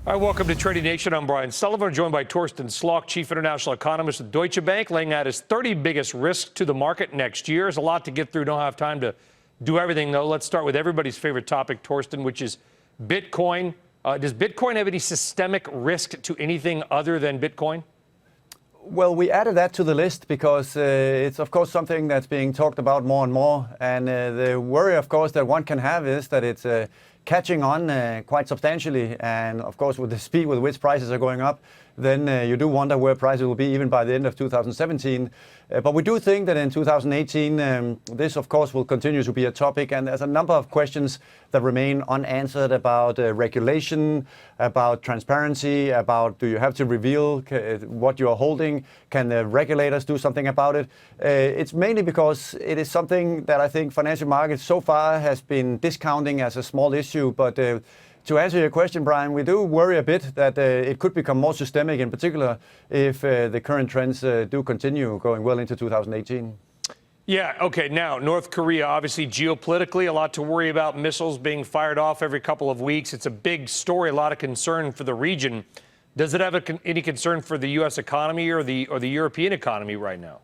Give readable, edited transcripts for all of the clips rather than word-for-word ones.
All right, welcome to Trading Nation. I'm Brian Sullivan, joined by Torsten Slok, Chief International Economist at Deutsche Bank, laying out his 30 biggest risks to the market next year. There's a lot to get through. Don't have time to do everything, though. Let's start with everybody's favorite topic, Torsten, which is Bitcoin. Does Bitcoin have any systemic risk to anything other than Bitcoin? Well, we added that to the list because it's, of course, something that's being talked about more and more. And the worry, of course, that one can have is that it's catching on quite substantially. And, of course, with the speed with which prices are going up, then you do wonder where prices will be even by the end of 2017. But we do think that in 2018, this, of course, will continue to be a topic. And there's a number of questions that remain unanswered about regulation, about transparency, about do you have to reveal what you're holding? Can the regulators do something about it? It's mainly because it is something that I think financial markets so far has been discounting as a small issue. But to answer your question, Brian, we do worry a bit that it could become more systemic, in particular if the current trends do continue going well into 2018. Yeah, okay. Now, North Korea, obviously geopolitically, a lot to worry about, missiles being fired off every couple of weeks. It's a big story, a lot of concern for the region. Does it have any concern for the U.S. economy or the European economy right now?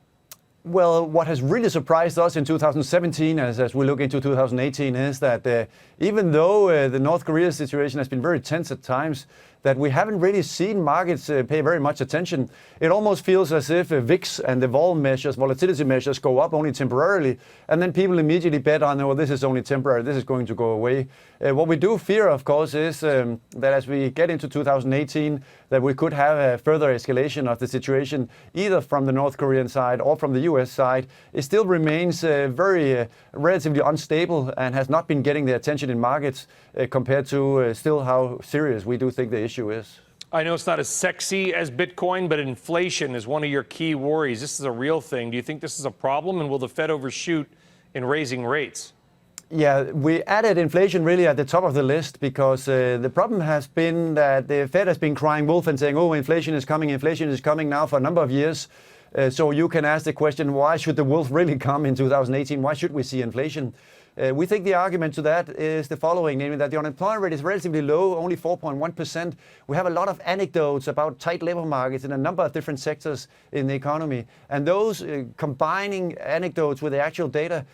Well, what has really surprised us in 2017, as we look into 2018, is that even though the North Korea situation has been very tense at times, that we haven't really seen markets pay very much attention. It almost feels as if VIX and the vol measures, volatility measures, go up only temporarily, and then people immediately bet on, oh, this is only temporary, this is going to go away. What we do fear, of course, is that as we get into 2018, that we could have a further escalation of the situation, either from the North Korean side or from the US side. It still remains very relatively unstable and has not been getting the attention in markets compared to still how serious we do think the issue is. I know it's not as sexy as Bitcoin, but inflation is one of your key worries. This is a real thing. Do you think this is a problem, and will the Fed overshoot in raising rates? Yeah, we added inflation really at the top of the list because the problem has been that the Fed has been crying wolf and saying, oh, inflation is coming now for a number of years. So you can ask the question, why should the wolf really come in 2018? Why should we see inflation? We think the argument to that is the following, namely that the unemployment rate is relatively low, only 4.1%. We have a lot of anecdotes about tight labor markets in a number of different sectors in the economy. And those combining anecdotes with the actual data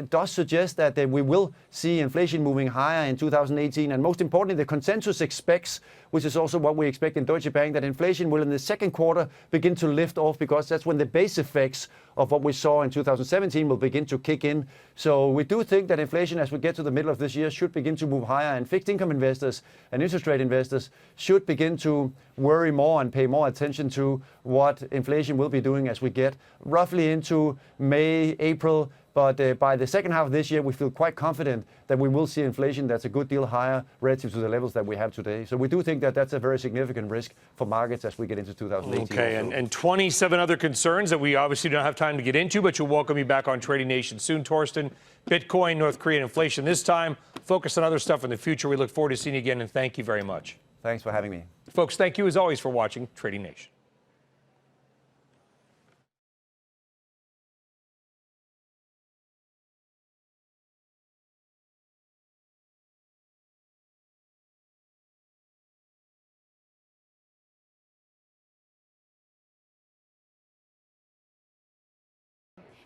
does suggest that we will see inflation moving higher in 2018. And most importantly, the consensus expects, which is also what we expect in Deutsche Bank, that inflation will in the second quarter begin to lift off, because that's when the base effects of what we saw in 2017 will begin to kick in. So we do think that inflation, as we get to the middle of this year, should begin to move higher, and fixed income investors and interest rate investors should begin to worry more and pay more attention to what inflation will be doing as we get roughly into May, April. But by the second half of this year, we feel quite confident that we will see inflation that's a good deal higher relative to the levels that we have today. So we do think that that's a very significant risk for markets as we get into 2018. Okay, and 27 other concerns that we obviously don't have time to get into, but you'll welcome you back on Trading Nation soon, Torsten. Bitcoin, North Korean inflation this time. Focus on other stuff in the future. We look forward to seeing you again, and thank you very much. Thanks for having me. Folks, thank you as always for watching Trading Nation.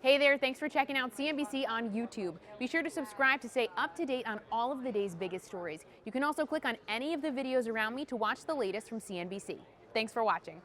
Hey there, thanks for checking out CNBC on YouTube. Be sure to subscribe to stay up to date on all of the day's biggest stories. You can also click on any of the videos around me to watch the latest from CNBC. Thanks for watching.